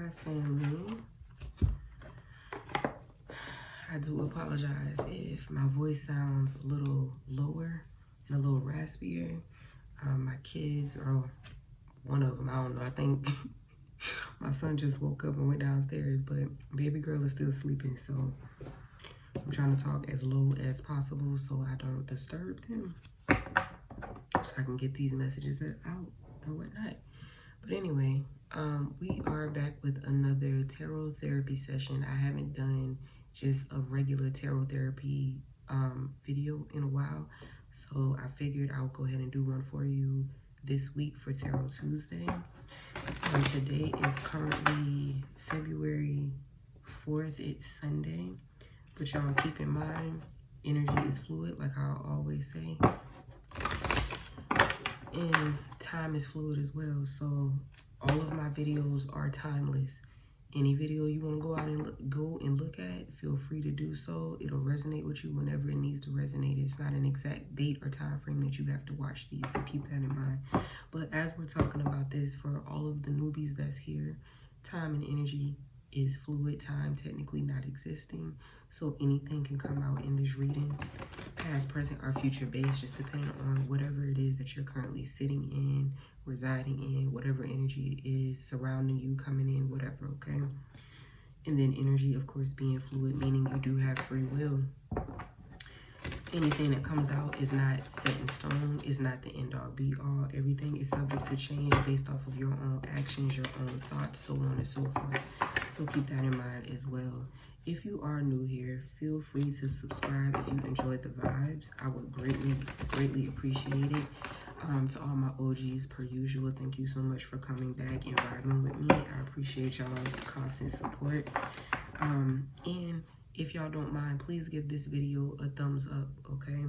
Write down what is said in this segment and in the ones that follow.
Rise family. I do apologize if my voice sounds a little lower and a little raspier. My kids, or one of them, I don't know, I think my son just woke up and went downstairs, but baby girl is still sleeping, so I'm trying to talk as low as possible so I don't disturb them, so I can get these messages out and whatnot. But anyway, we are back with another tarot therapy session. I haven't done just a regular tarot therapy video in a while, so I figured I'll go ahead and do one for you this week for Tarot Tuesday. And today is currently February 4th. It's Sunday, but y'all keep in mind, energy is fluid, like I always say, and time is fluid as well. So all of my videos are timeless. Any video you want to go out and look at, feel free to do so. It'll resonate with you whenever it needs to resonate. It's not an exact date or time frame that you have to watch these, so keep that in mind. But as we're talking about this, for all of the newbies that's here, time and energy is fluid. Time technically not existing, so anything can come out in this reading, past, present, or future based, just depending on whatever it is that you're currently sitting in, residing in, whatever energy is surrounding you, coming in, whatever, okay? And then energy, of course, being fluid, meaning you do have free will. Anything that comes out is not set in stone, is not the end all be all. Everything is subject to change based off of your own actions, your own thoughts, so on and so forth. So keep that in mind as well. If you are new here, feel free to subscribe if you enjoyed the vibes. I would greatly appreciate it. To all my OGs, per usual, thank you so much for coming back and vibing with me. I appreciate y'all's constant support. And if y'all don't mind, please give this video a thumbs up, okay?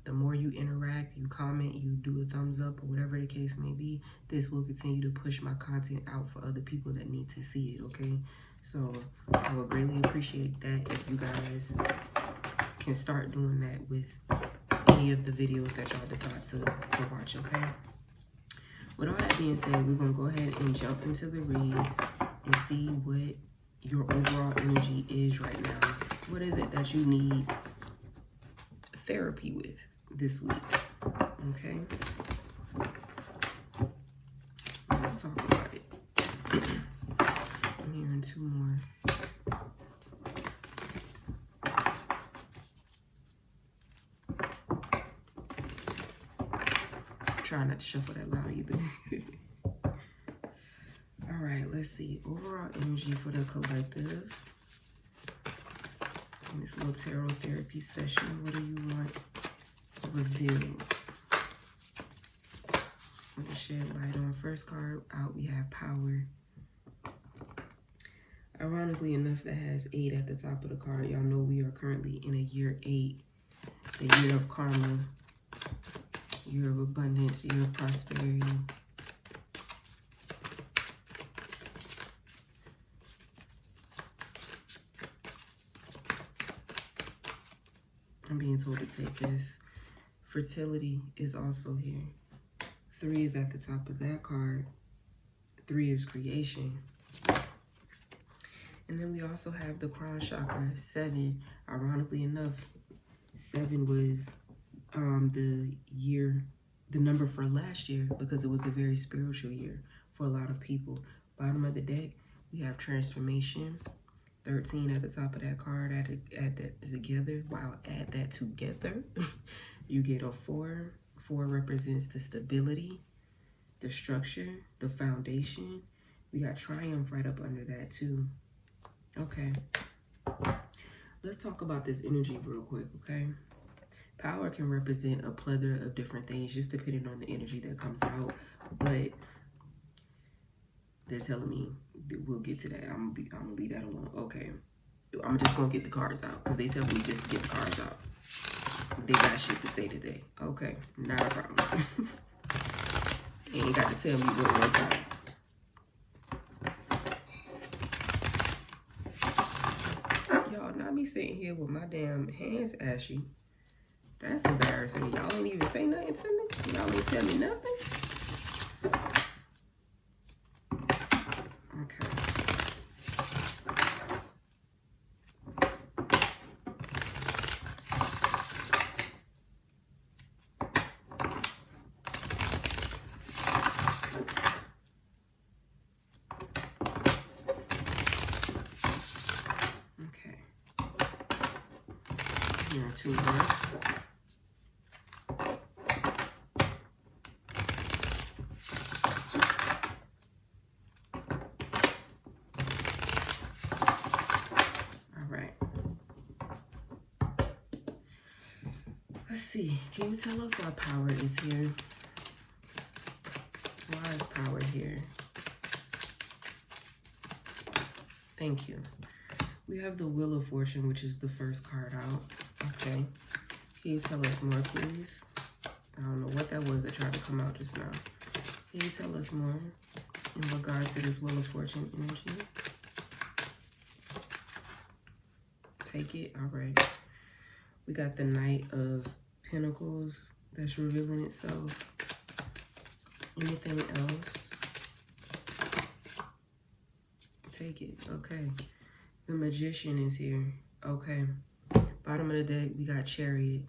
The more you interact, you comment, you do a thumbs up, or whatever the case may be, this will continue to push my content out for other people that need to see it, okay? So I would greatly appreciate that if you guys can start doing that with any of the videos that y'all decide to watch, okay? With all that being said, we're going to go ahead and jump into the read and see what your overall energy is right now. What is it that you need therapy with this week, okay? Let's talk about it. I'm hearing two more. Try not to shuffle that loud either. All right, let's see. Overall energy for the collective. In this little tarot therapy session, what do you want revealed? I'm gonna shed light on. First card out, we have Power. Ironically enough, that has 8 at the top of the card. Y'all know we are currently in a year 8, the year of karma, year of abundance, year of prosperity. I'm being told to take this. Fertility is also here. 3 is at the top of that card. 3 is creation. And then we also have the crown chakra, 7. Ironically enough, 7 was the number for last year, because it was a very spiritual year for a lot of people. Bottom of the deck, we have transformation. 13 at the top of that card. Add that together. Wow, add that together. You get a 4. 4 represents the stability, the structure, the foundation. We got triumph right up under that too. Okay. Let's talk about this energy real quick, okay? Power can represent a plethora of different things, just depending on the energy that comes out. But they're telling me we'll get to that. I'm gonna leave that alone. Okay. I'm just gonna get the cards out, because they tell me just to get the cards out. They got shit to say today. Okay, not a problem. You ain't got to tell me what one time. Y'all, not me sitting here with my damn hands ashy. That's embarrassing. Y'all ain't even say nothing to me. Y'all ain't tell me nothing. Okay. Hearing 2 words. Let's see. Can you tell us why power is here? Why is power here? Thank you. We have the Wheel of Fortune, which is the first card out. Okay. Can you tell us more, please? I don't know what that was that tried to come out just now. Can you tell us more in regards to this Wheel of Fortune energy? Take it. All right. We got the Knight of Pentacles that's revealing itself. Anything else? Take it. Okay. The Magician is here. Okay. Bottom of the deck, we got Chariot.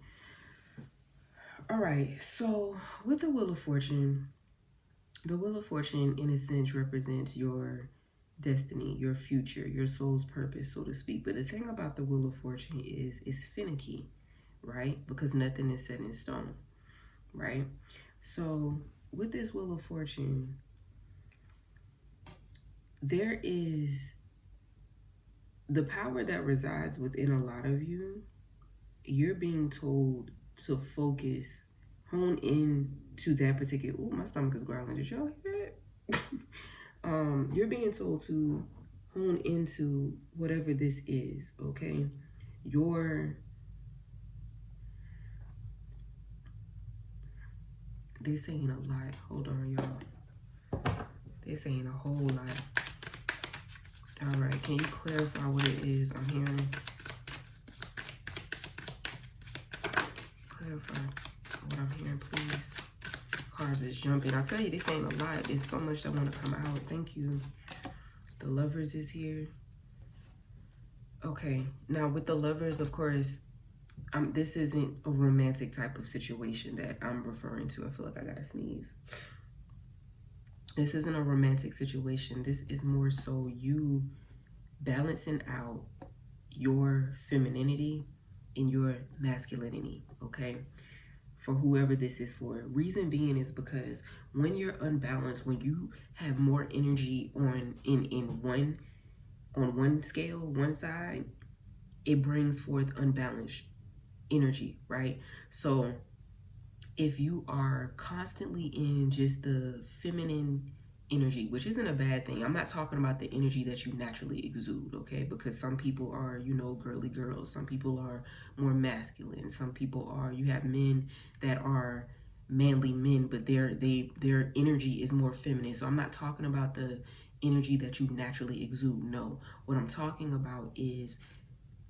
All right. So with the Wheel of Fortune, the Wheel of Fortune, in a sense, represents your destiny, your future, your soul's purpose, so to speak. But the thing about the Wheel of Fortune is it's finicky, right? Because nothing is set in stone, right? So with this Wheel of Fortune, there is the power that resides within a lot of you. You're being told to focus, hone in to that particular, oh, my stomach is growling. Did y'all hear that? You're being told to hone into whatever this is, okay? They're saying a lot. Hold on, y'all. They're saying a whole lot. All right, can you clarify what it is I'm hearing? Clarify what I'm hearing, please. Cards is jumping. I tell you, this ain't a lot. There's so much that want to come out. Thank you. The Lovers is here. Okay, now with the Lovers, of course, this isn't a romantic type of situation that I'm referring to. I feel like I gotta sneeze. This isn't a romantic situation. This is more so you balancing out your femininity and your masculinity, okay? For whoever this is for. Reason being is because when you're unbalanced, when you have more energy on one scale, one side, it brings forth unbalanced energy, right? So if you are constantly in just the feminine energy, which isn't a bad thing. I'm not talking about the energy that you naturally exude, okay? Because some people are, you know, girly girls. Some people are more masculine. Some people are, you have men that are manly men, but their energy is more feminine. So I'm not talking about the energy that you naturally exude. No. What I'm talking about is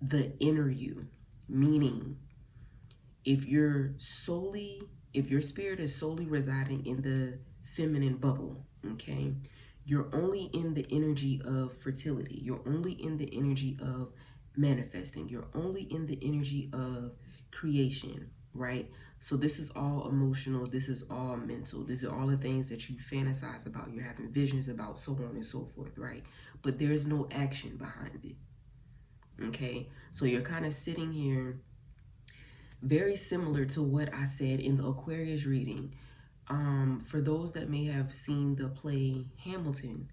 the inner you, meaning if your spirit is solely residing in the feminine bubble, okay, you're only in the energy of fertility. You're only in the energy of manifesting. You're only in the energy of creation, right? So this is all emotional. This is all mental. These are all the things that you fantasize about. You're having visions about, so on and so forth, right? But there's no action behind it, okay? So you're kind of sitting here very similar to what I said in the Aquarius reading. For those that may have seen the play Hamilton,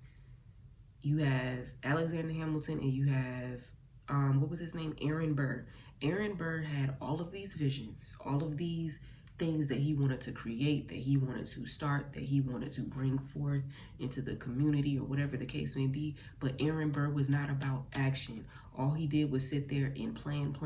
you have Alexander Hamilton and you have, what was his name? Aaron Burr. Aaron Burr had all of these visions, all of these things that he wanted to create, that he wanted to start, that he wanted to bring forth into the community or whatever the case may be. But Aaron Burr was not about action. All he did was sit there and plan,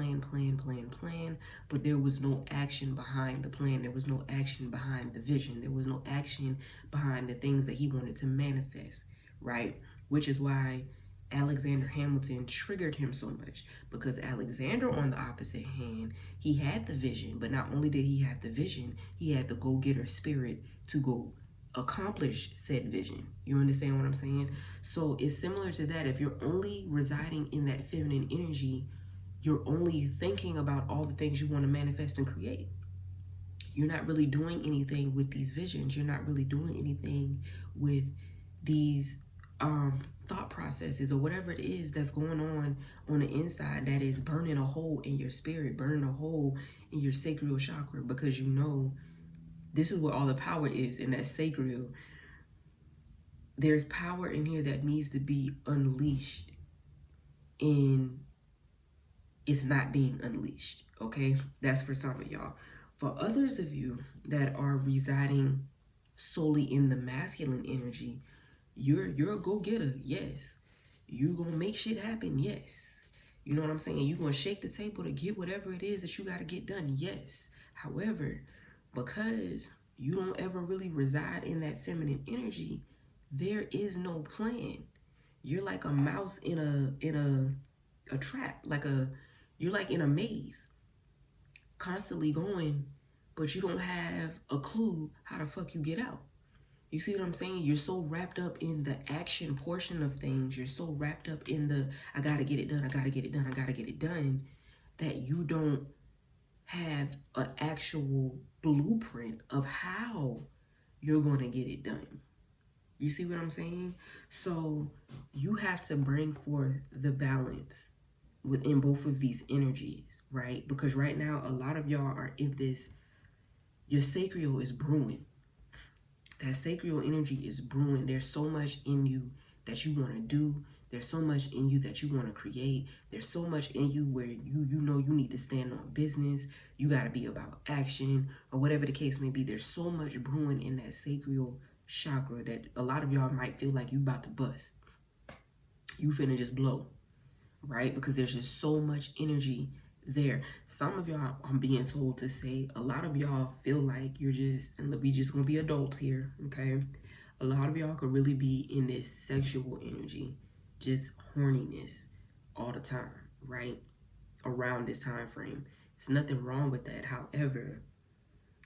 but there was no action behind the plan. There was no action behind the vision. There was no action behind the things that he wanted to manifest, right? Which is why Alexander Hamilton triggered him so much, because Alexander, on the opposite hand, he had the vision, but not only did he have the vision, he had the go-getter spirit to go accomplish said vision. You understand what I'm saying? So it's similar to that. If you're only residing in that feminine energy, you're only thinking about all the things you want to manifest and create. You're not really doing anything with these visions. You're not really doing anything with these thought processes or whatever it is that's going on the inside that is burning a hole in your spirit, burning a hole in your sacral chakra, because you know this is where all the power is, in that sacral. There's power in here that needs to be unleashed, and it's not being unleashed, okay? That's for some of y'all. For others of you that are residing solely in the masculine energy, you're a go-getter, yes. You gonna make shit happen, yes. You know what I'm saying? You gonna shake the table to get whatever it is that you gotta get done, yes. However, because you don't ever really reside in that feminine energy, there is no plan. You're like a mouse in a trap, you're like in a maze, constantly going, but you don't have a clue how the fuck you get out. You see what I'm saying? You're so wrapped up in the action portion of things. You're so wrapped up in the, I gotta get it done, I gotta get it done, I gotta get it done, that you don't have an actual blueprint of how you're gonna get it done. You see what I'm saying? So you have to bring forth the balance within both of these energies, right? Because right now, a lot of y'all are in this, your sacral is brewing. That sacral energy is brewing. There's so much in you that you want to do. There's so much in you that you want to create. There's so much in you where you know you need to stand on business. You got to be about action, or whatever the case may be. There's so much brewing in that sacral chakra that a lot of y'all might feel like you about to bust. You finna just blow, right? Because there's just so much energy there. Some of y'all, I'm being told to say, a lot of y'all feel like you're just, and we just gonna be adults here, okay? A lot of y'all could really be in this sexual energy, just horniness all the time, right? Around this time frame. There's nothing wrong with that. However,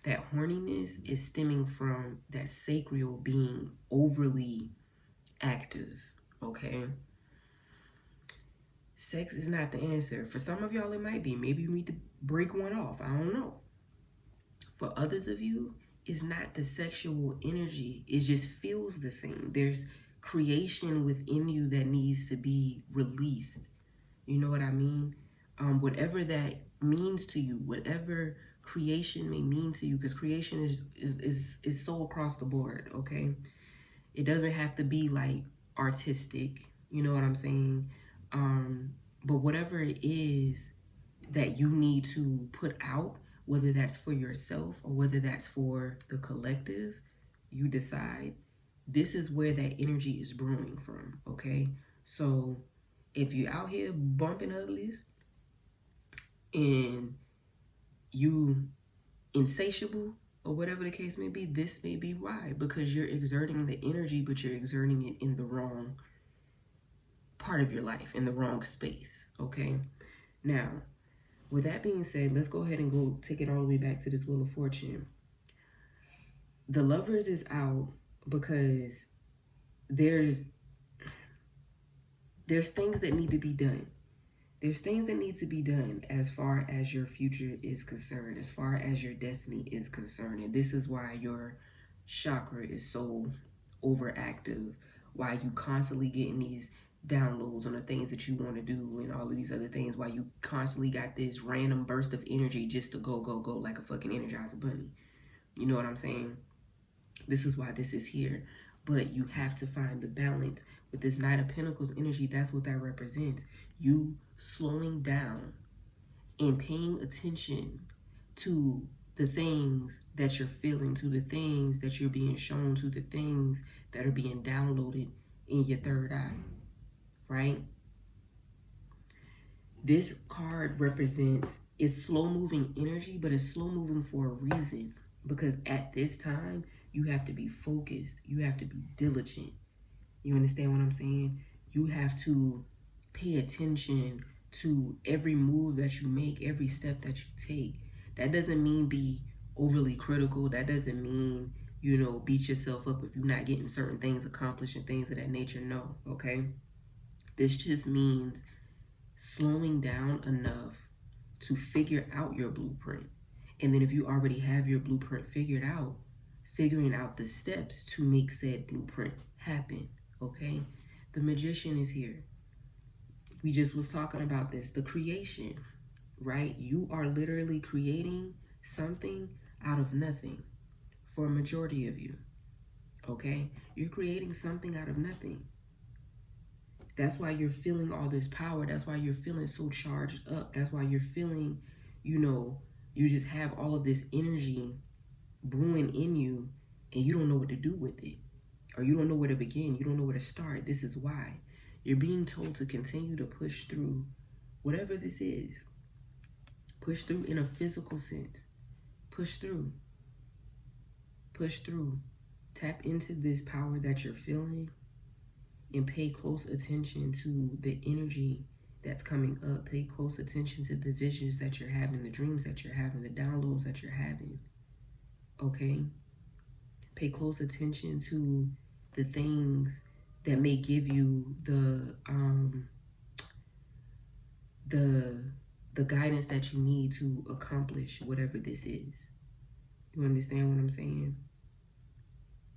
that horniness is stemming from that sacral being overly active, okay? Sex is not the answer. For some of y'all, it might be. Maybe you need to break one off. I don't know. For others of you, it's not the sexual energy. It just feels the same. There's creation within you that needs to be released. You know what I mean? Whatever that means to you, whatever creation may mean to you, because creation is so across the board, okay? It doesn't have to be like artistic. You know what I'm saying? But whatever it is that you need to put out, whether that's for yourself or whether that's for the collective, you decide. This is where that energy is brewing from, okay? So if you're out here bumping uglies and you insatiable or whatever the case may be, this may be why. Because you're exerting the energy, but you're exerting it in the wrong part of your life, in the wrong space, okay? Now, with that being said, let's go ahead and go take it all the way back to this Wheel of Fortune. The Lovers is out because there's things that need to be done. There's things that need to be done as far as your future is concerned, as far as your destiny is concerned. And this is why your chakra is so overactive, why you constantly getting these downloads on the things that you want to do and all of these other things, why you constantly got this random burst of energy just to go like a fucking Energizer bunny. You know what I'm saying? This is why this is here. But you have to find the balance with this Knight of Pentacles energy. That's what that represents. You slowing down and paying attention to the things that you're feeling, to the things that you're being shown, to the things that are being downloaded in your third eye, right? This card represents, it's slow moving energy, but it's slow moving for a reason. Because at this time, you have to be focused. You have to be diligent. You understand what I'm saying? You have to pay attention to every move that you make, every step that you take. That doesn't mean be overly critical. That doesn't mean, you know, beat yourself up if you're not getting certain things accomplished and things of that nature. No, okay? This just means slowing down enough to figure out your blueprint. And then if you already have your blueprint figured out, figuring out the steps to make said blueprint happen, okay? The Magician is here. We just was talking about this, the creation, right? You are literally creating something out of nothing for a majority of you, okay? You're creating something out of nothing. That's why you're feeling all this power. That's why you're feeling so charged up. That's why you're feeling, you know, you just have all of this energy brewing in you and you don't know what to do with it. Or you don't know where to begin. You don't know where to start. This is why. You're being told to continue to push through whatever this is. Push through in a physical sense. Push through. Push through. Tap into this power that you're feeling and pay close attention to the energy that's coming up. Pay close attention to the visions that you're having, the dreams that you're having, the downloads that you're having. Okay? Pay close attention to the things that may give you the guidance that you need to accomplish whatever this is. You understand what I'm saying?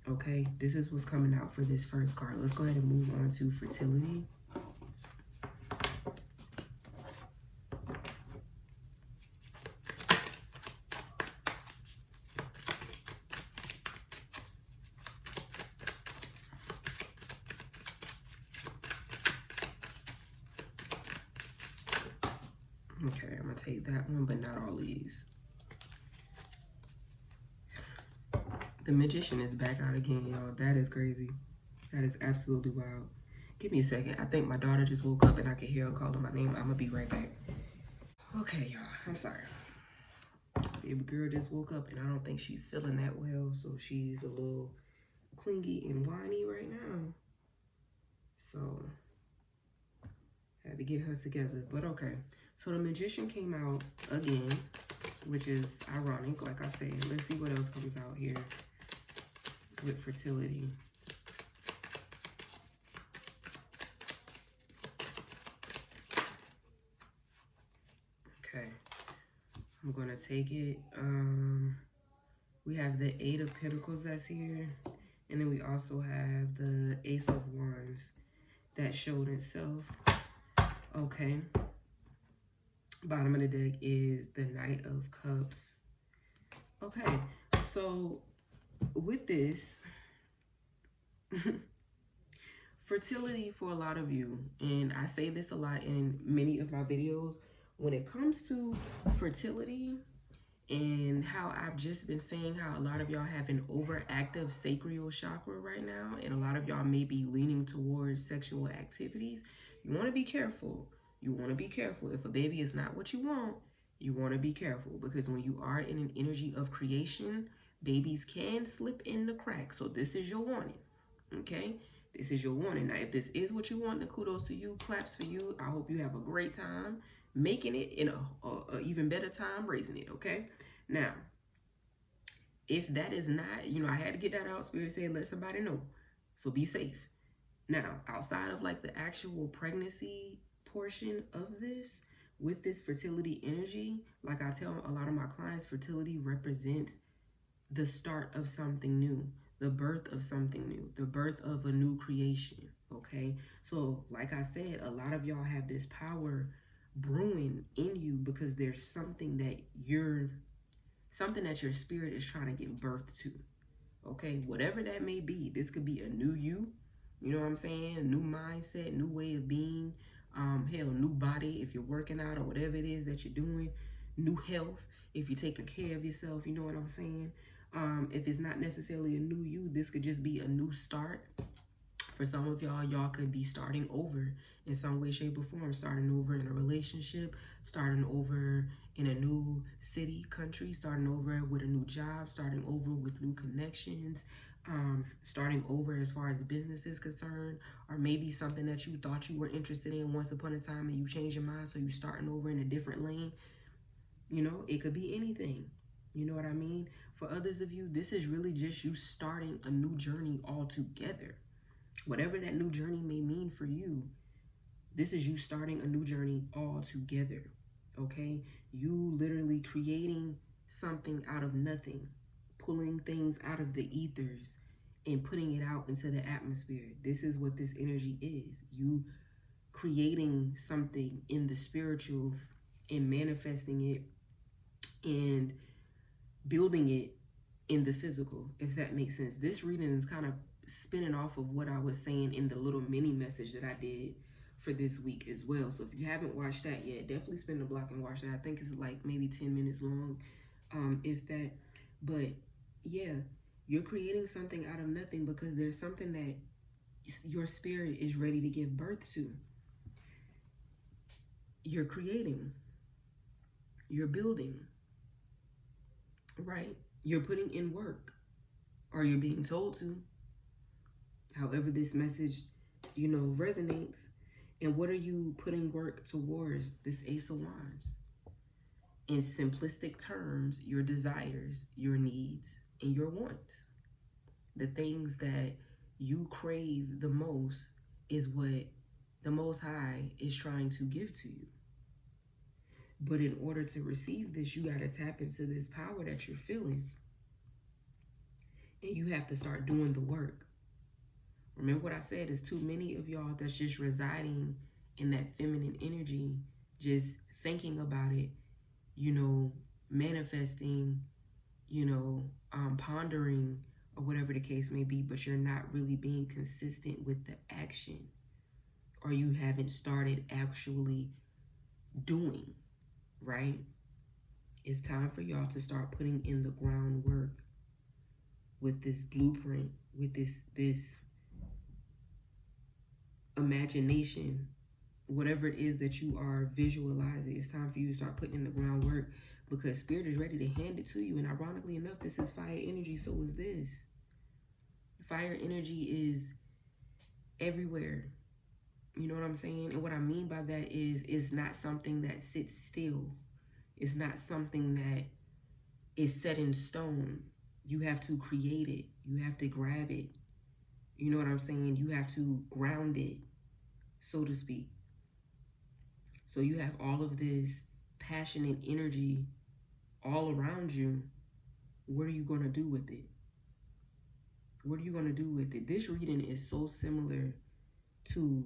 Okay, this is what's coming out for this first card. Let's go ahead and move on to fertility. Okay, I'm gonna take that one, but not all these. The Magician is back out again, y'all. That is crazy. That is absolutely wild. Give me a second. I think my daughter just woke up and I can hear her calling my name. I'm gonna be right back. Okay, y'all. I'm sorry. Baby girl just woke up and I don't think she's feeling that well, so she's a little clingy and whiny right now. So had to get her together, but okay. So the Magician came out again, which is ironic, like I said. Let's see what else comes out here with fertility. Okay, I'm gonna take it. We have the Eight of Pentacles that's here, and then we also have the Ace of Wands that showed itself. Okay. Bottom of the deck is the Knight of Cups. Okay, so with this, fertility for a lot of you, and I say this a lot in many of my videos, when it comes to fertility and how I've just been saying how a lot of y'all have an overactive sacral chakra right now, and a lot of y'all may be leaning towards sexual activities, you want to be careful. You want to be careful. If a baby is not what you want, you want to be careful, because when you are in an energy of creation, babies can slip in the cracks. So this is your warning, okay? This is your warning. Now, if this is what you want, then kudos to you, claps for you. I hope you have a great time making it, in a even better time raising it, okay? Now, if that is not, you know, I had to get that out. Spirit said, let somebody know. So be safe. Now, outside of like the actual pregnancy portion of this, with this fertility energy, like I tell a lot of my clients, fertility represents the start of something new, the birth of something new, the birth of a new creation, okay? So, like I said, a lot of y'all have this power brewing in you because there's something that your spirit is trying to give birth to, okay? Whatever that may be. This could be a new you know what I'm saying? A new mindset, new way of being, hell, new body if you're working out or whatever it is that you're doing, new health if you're taking care of yourself, you know what I'm saying? If it's not necessarily a new you, this could just be a new start. For some of y'all could be starting over in some way, shape, or form, starting over in a relationship, starting over in a new city, country, starting over with a new job, starting over with new connections, starting over as far as business is concerned, or maybe something that you thought you were interested in once upon a time and you changed your mind, so you're starting over in a different lane. You know, it could be anything. You know what I mean? For others of you, this is really just you starting a new journey altogether. Whatever that new journey may mean for you, this is you starting a new journey altogether. Okay? You literally creating something out of nothing, pulling things out of the ethers and putting it out into the atmosphere. This is what this energy is. You creating something in the spiritual and manifesting it and building it in the physical, if that makes sense. This reading is kind of spinning off of what I was saying in the little mini message that I did for this week as well. So if you haven't watched that yet, definitely spend a block and watch that. I think it's like maybe 10 minutes long, if that. But yeah, you're creating something out of nothing because there's something that your spirit is ready to give birth to. You're creating, you're building, right? You're putting in work, or you're being told to. However this message, resonates. And what are you putting work towards? This Ace of Wands. In simplistic terms, your desires, your needs, and your wants. The things that you crave the most is what the Most High is trying to give to you. But in order to receive this, you got to tap into this power that you're feeling. And you have to start doing the work. Remember what I said, is too many of y'all that's just residing in that feminine energy, just thinking about it, manifesting, pondering, or whatever the case may be, but you're not really being consistent with the action, or you haven't started actually doing, right? It's time for y'all to start putting in the groundwork with this blueprint, with this imagination, whatever it is that you are visualizing. It's time for you to start putting in the groundwork, because Spirit is ready to hand it to you. And ironically enough, this is fire energy, so is this. Fire energy is everywhere. You know what I'm saying? And what I mean by that is, it's not something that sits still. It's not something that is set in stone. You have to create it. You have to grab it. You know what I'm saying? You have to ground it, so to speak. So you have all of this passionate energy all around you. What are you going to do with it? What are you going to do with it? This reading is so similar to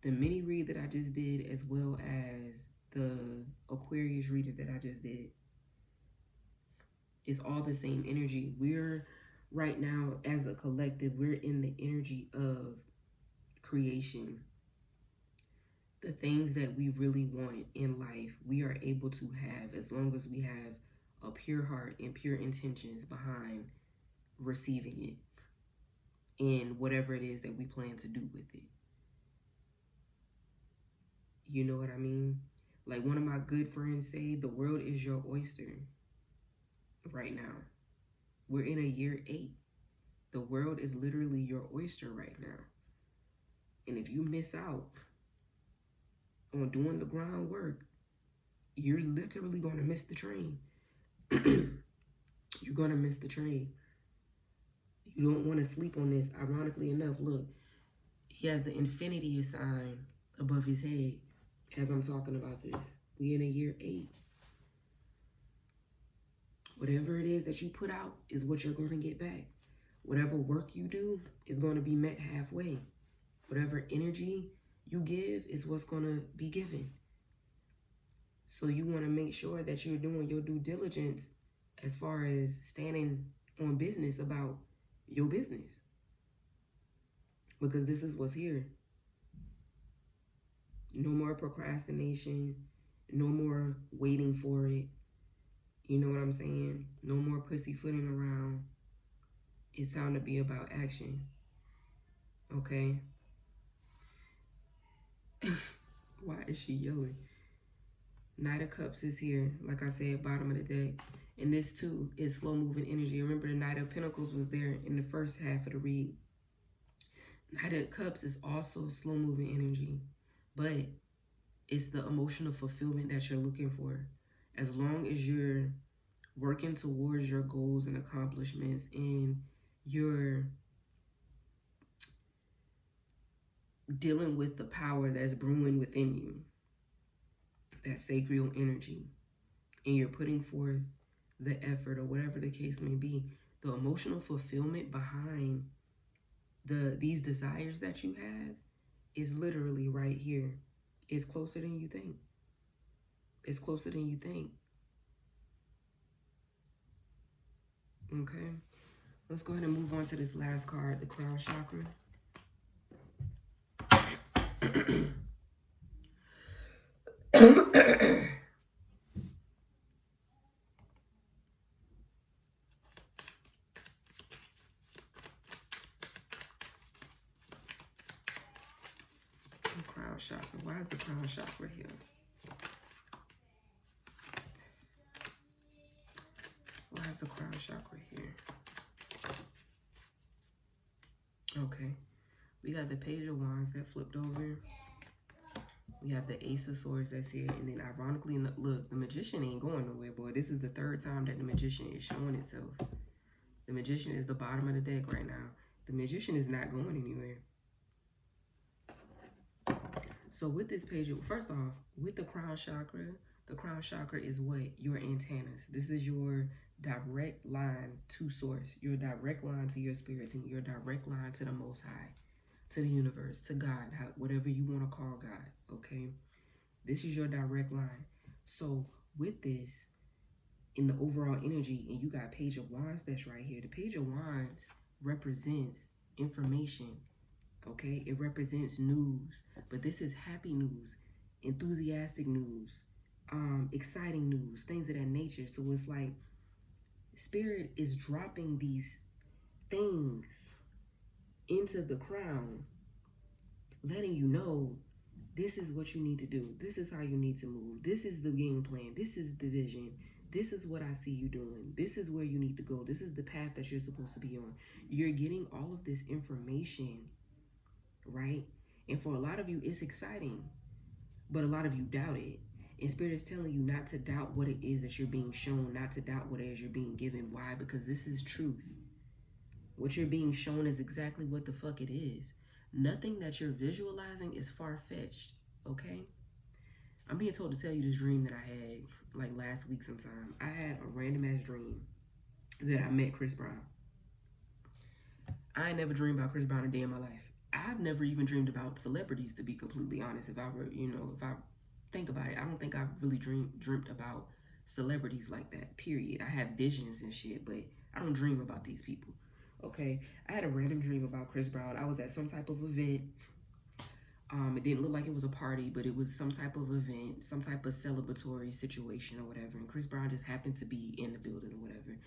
the mini read that I just did, as well as the Aquarius reading that I just did. It's all the same energy. We're right now, as a collective, we're in the energy of creation. The things that we really want in life, we are able to have, as long as we have a pure heart and pure intentions behind receiving it, and whatever it is that we plan to do with it. You know what I mean? Like one of my good friends say, the world is your oyster right now. We're in a year 8. The world is literally your oyster right now. And if you miss out on doing the groundwork, you're literally going to miss the train. You're going to miss the train. You don't want to sleep on this. Ironically enough, look, he has the infinity sign above his head as I'm talking about this. We in a year 8. Whatever it is that you put out is what you're going to get back. Whatever work you do is going to be met halfway. Whatever energy you give is what's going to be given. So you want to make sure that you're doing your due diligence as far as standing on business about your business. Because this is what's here. No more procrastination. No more waiting for it. You know what I'm saying? No more pussyfooting around. It's time to be about action. Okay? Why is she yelling? Knight of Cups is here. Like I said, bottom of the deck. And this too is slow moving energy. Remember, the Knight of Pentacles was there in the first half of the read. Knight of Cups is also slow moving energy. But it's the emotional fulfillment that you're looking for. As long as you're working towards your goals and accomplishments, and you're dealing with the power that's brewing within you, that sacral energy, and you're putting forth the effort, or whatever the case may be, the emotional fulfillment behind these desires that you have is literally right here. It's closer than you think. It's closer than you think. Okay. Let's go ahead and move on to this last card, the crown chakra. Crown chakra. Why is the crown chakra here? Why is the crown chakra here? Okay. We got the Page of Wands that flipped over. We have the Ace of Swords that's here. And then ironically, look, the Magician ain't going nowhere, boy. This is the third time that the Magician is showing itself. The Magician is the bottom of the deck right now. The Magician is not going anywhere. So with this page, first off, with the crown chakra is what? Your antennas. This is your direct line to source, your direct line to your spirit team, your direct line to the Most High, to the universe, to God, whatever you want to call God, okay? This is your direct line. So with this, in the overall energy, and you got Page of Wands that's right here. The Page of Wands represents information. Okay, it represents news, but this is happy news, enthusiastic news, exciting news, things of that nature. So it's like Spirit is dropping these things into the crown, letting you know this is what you need to do. This is how you need to move. This is the game plan. This is the vision. This is what I see you doing. This is where you need to go. This is the path that you're supposed to be on. You're getting all of this information, right? And for a lot of you, it's exciting, but a lot of you doubt it. And Spirit is telling you not to doubt what it is that you're being shown, not to doubt what it is you're being given. Why? Because this is truth. What you're being shown is exactly what the fuck it is. Nothing that you're visualizing is far-fetched, okay? I'm being told to tell you this dream that I had like last week sometime. I had a random ass dream that I met Chris Brown. I ain't never dreamed about Chris Brown a day in my life. I've never even dreamed about celebrities, to be completely honest. If I were, if I think about it, I don't think I've really dreamt about celebrities like that, period. I have visions and shit, but I don't dream about these people, okay? I had a random dream about Chris Brown. I was at some type of event. It didn't look like it was a party, but it was some type of event, some type of celebratory situation or whatever. And Chris Brown just happened to be in the building or whatever.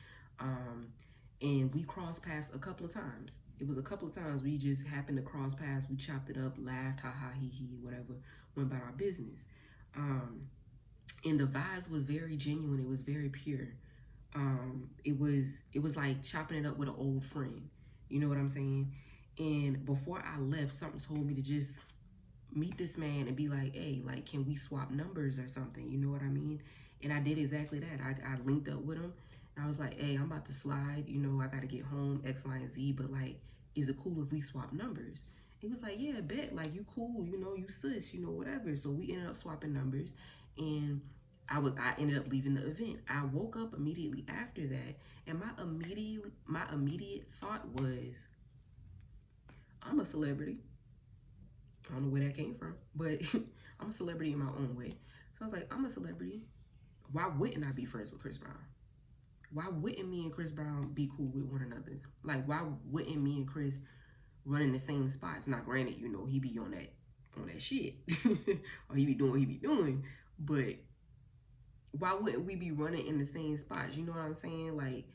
And we crossed paths a couple of times. It was a couple of times we just happened to cross paths. We chopped it up, laughed, ha ha, he he, whatever, went about our business. And the vibes was very genuine. It was very pure. It was like chopping it up with an old friend. You know what I'm saying? And before I left, something told me to just meet this man and be like, hey, like, can we swap numbers or something? You know what I mean? And I did exactly that. I linked up with him. And I was like, hey, I'm about to slide. I got to get home, X, Y, and Z. But, like, is it cool if we swap numbers? He was like, yeah, bet. Like, you cool. You sis, whatever. So we ended up swapping numbers. And I ended up leaving the event. I woke up immediately after that. And my immediate thought was, I'm a celebrity. I don't know where that came from, but I'm a celebrity in my own way. So I was like, I'm a celebrity. Why wouldn't I be friends with Chris Brown? Why wouldn't me and Chris Brown be cool with one another? Like, why wouldn't me and Chris run in the same spots? Now, granted, he be on that shit. Or he be doing what he be doing. But why wouldn't we be running in the same spots? You know what I'm saying? Like,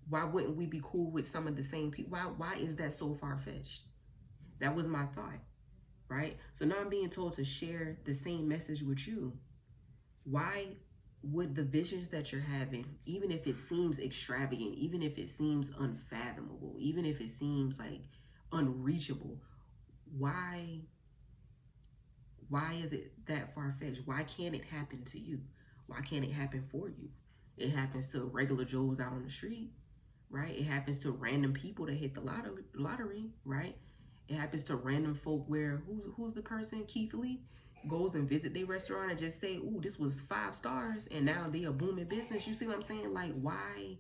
why wouldn't we be cool with some of the same people? Why is that so far-fetched? That was my thought. Right? So now I'm being told to share the same message with you. Why would the visions that you're having, even if it seems extravagant, even if it seems unfathomable, even if it seems like unreachable, why is it that far-fetched? Why can't it happen to you? Why can't it happen for you? It happens to regular Joes out on the street, right? It happens to random people that hit the lottery, right? It happens to random folk where, who's the person, Keith Lee, goes and visit their restaurant and just say, ooh, this was 5 stars, and now they a booming business. You see what I'm saying? Like, why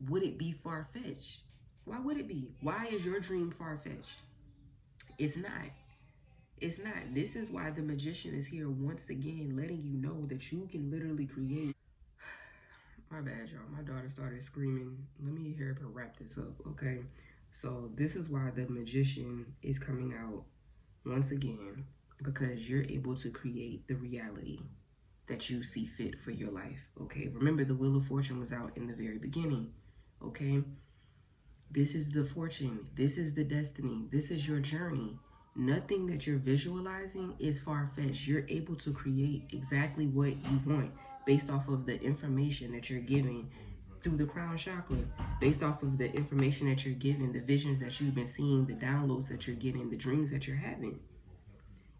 would it be far-fetched? Why would it be? Why is your dream far-fetched? It's not. It's not. This is why the magician is here once again, letting you know that you can literally create. My bad, y'all. My daughter started screaming. Let me hear her wrap this up, okay? So this is why the magician is coming out once again, because you're able to create the reality that you see fit for your life, okay? Remember, the Wheel of Fortune was out in the very beginning, okay? This is the fortune. This is the destiny. This is your journey. Nothing that you're visualizing is far-fetched. You're able to create exactly what you want based off of the information that you're giving through the crown chakra, based off of the information that you're given, the visions that you've been seeing, the downloads that you're getting, the dreams that you're having.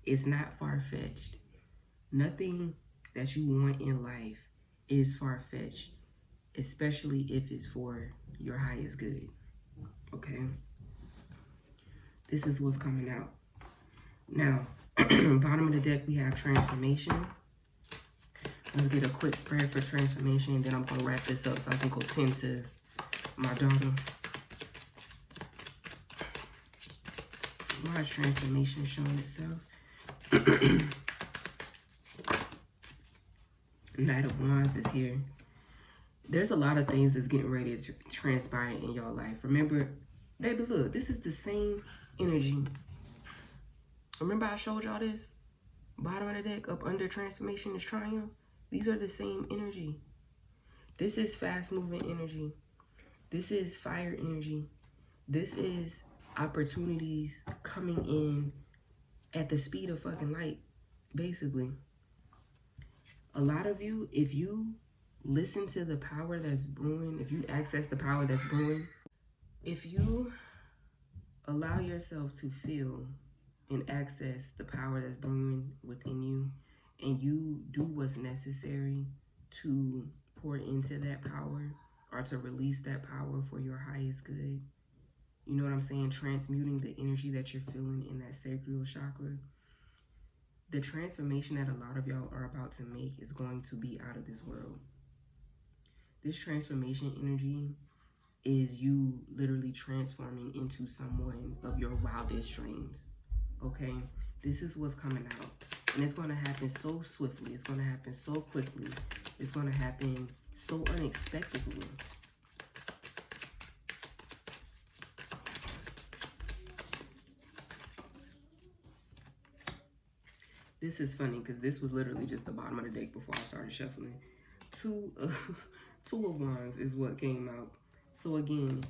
It's not far-fetched. Nothing that you want in life is far-fetched, especially if it's for your highest good, okay? This is what's coming out. Now, bottom of the deck, we have transformation. Let's get a quick spread for transformation, and then I'm going to wrap this up so I can go tend to my daughter. Why is transformation showing itself? Knight of Wands is here. There's a lot of things that's getting ready to transpire in your life. Remember, baby, look, this is the same energy. Remember I showed y'all this? Bottom of the deck, up under transformation is triumph. These are the same energy. This is fast-moving energy. This is fire energy. This is opportunities coming in at the speed of fucking light, basically. A lot of you, if you listen to the power that's brewing, if you access the power that's brewing, if you allow yourself to feel and access the power that's brewing within you, and you do what's necessary to pour into that power or to release that power for your highest good, you know what I'm saying? Transmuting the energy that you're feeling in that sacral chakra. The transformation that a lot of y'all are about to make is going to be out of this world. This transformation energy is you literally transforming into someone of your wildest dreams, okay? This is what's coming out. And it's going to happen so swiftly. It's going to happen so quickly. It's going to happen so unexpectedly. This is funny because this was literally just the bottom of the deck before I started shuffling. Two of Wands is what came out. So again,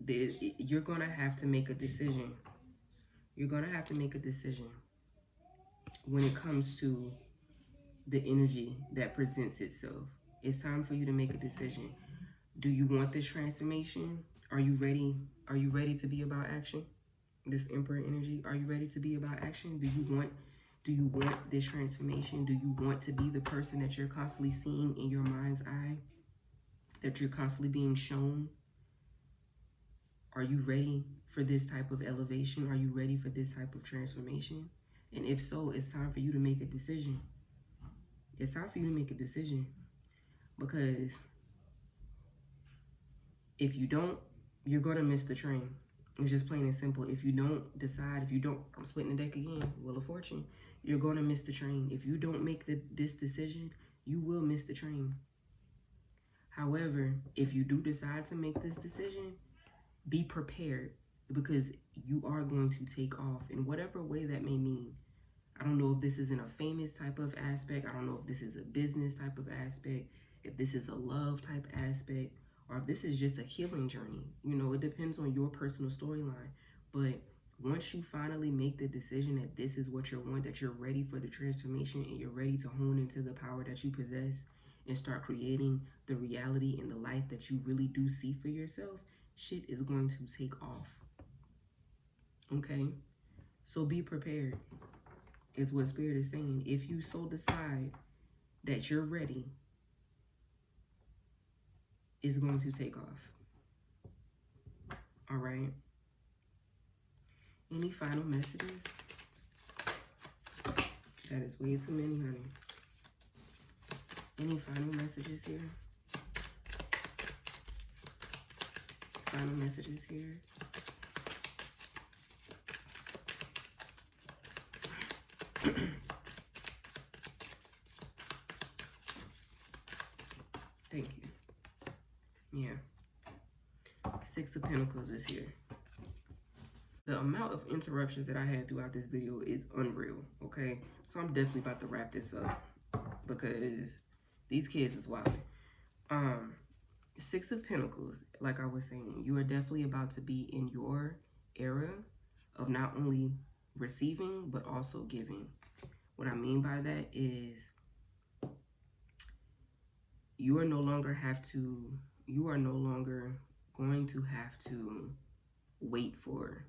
you're going to have to make a decision. You're going to have to make a decision when it comes to the energy that presents itself. It's time for you to make a decision. Do you want this transformation? Are you ready? Are you ready to be about action? This Emperor energy, are you ready to be about action? Do you want this transformation? Do you want to be the person that you're constantly seeing in your mind's eye? That you're constantly being shown? Are you ready for this type of elevation? Are you ready for this type of transformation? And if so, it's time for you to make a decision. It's time for you to make a decision. Because if you don't, you're going to miss the train. It's just plain and simple. If you don't decide, I'm splitting the deck again, Wheel of Fortune, you're going to miss the train. If you don't make this decision, you will miss the train. However, if you do decide to make this decision, be prepared, because you are going to take off in whatever way that may mean. I don't know if this is in a famous type of aspect. I don't know if this is a business type of aspect, if this is a love type aspect, or if this is just a healing journey. You know, it depends on your personal storyline. But once you finally make the decision that this is what you want, that you're ready for the transformation and you're ready to hone into the power that you possess and start creating the reality and the life that you really do see for yourself, shit is going to take off. Okay? So be prepared, is what Spirit is saying. If you so decide that you're ready, it's going to take off. All right? Any final messages? That is way too many, honey. Any final messages here? final messages here. Thank you. Yeah. Six of Pentacles is here. The amount of interruptions that I had throughout this video is unreal, okay? So I'm definitely about to wrap this up because these kids is wild. Six of Pentacles, like I was saying, you are definitely about to be in your era of not only receiving, but also giving. What I mean by that is you are no longer going to have to wait for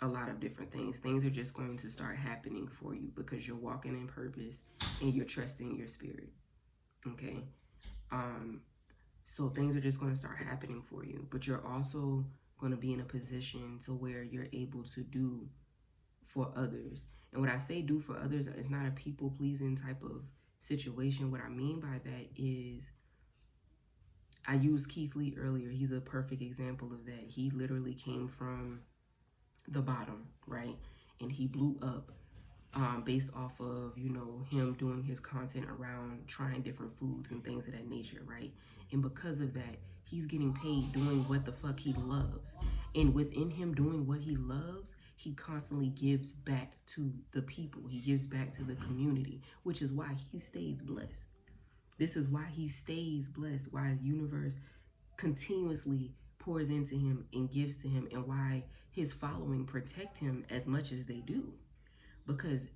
a lot of different things. Things are just going to start happening for you because you're walking in purpose and you're trusting your spirit. Okay. So things are just going to start happening for you, but you're also going to be in a position to where you're able to do for others. And what I say do for others is not a people pleasing type of situation. What I mean by that is, I used Keith Lee earlier. He's a perfect example of that. He literally came from the bottom, right? And he blew up based off of, you know, him doing his content around trying different foods and things of that nature, right? And because of that, he's getting paid doing what the fuck he loves. And within him doing what he loves, he constantly gives back to the people. He gives back to the community, which is why he stays blessed. This is why he stays blessed, why his universe continuously pours into him and gives to him, and why his following protect him as much as they do. Because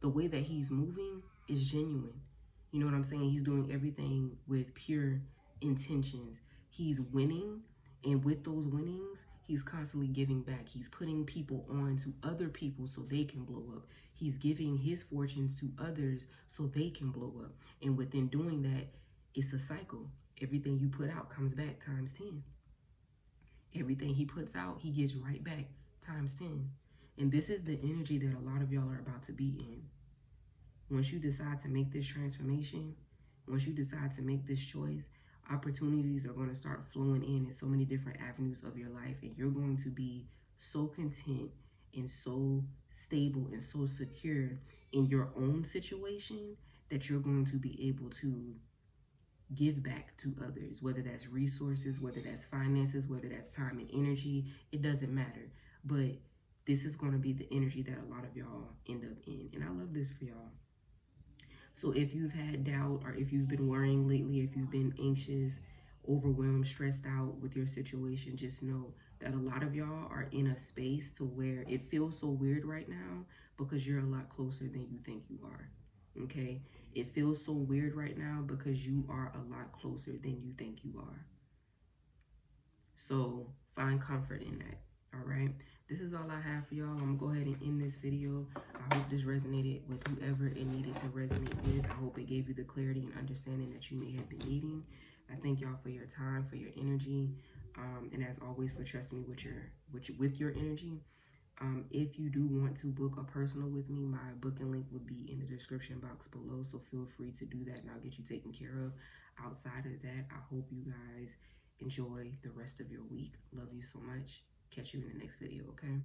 the way that he's moving is genuine. You know what I'm saying? He's doing everything with pure intentions. He's winning, and with those winnings, he's constantly giving back. He's putting people on to other people so they can blow up. He's giving his fortunes to others so they can blow up. And within doing that, it's a cycle. Everything you put out comes back times 10. Everything he puts out, he gives right back times 10. And this is the energy that a lot of y'all are about to be in. Once you decide to make this transformation, once you decide to make this choice, opportunities are going to start flowing in so many different avenues of your life, and you're going to be so content and so stable and so secure in your own situation that you're going to be able to give back to others, whether that's resources, whether that's finances, whether that's time and energy. It doesn't matter. But this is going to be the energy that a lot of y'all end up in, and I love this for y'all. So if you've had doubt, or if you've been worrying lately, if you've been anxious, overwhelmed, stressed out with your situation, just know that a lot of y'all are in a space to where it feels so weird right now because you're a lot closer than you think you are. Okay? It feels so weird right now because you are a lot closer than you think you are. So find comfort in that. All right? This is all I have for y'all. I'm going to go ahead and end this video. I hope this resonated with whoever it needed to resonate with. I hope it gave you the clarity and understanding that you may have been needing. I thank y'all for your time, for your energy, and as always, for trusting me with your energy. If you do want to book a personal with me, my booking link will be in the description box below, so feel free to do that and I'll get you taken care of. Outside of that, I hope you guys enjoy the rest of your week. Love you so much. Catch you in the next video, okay?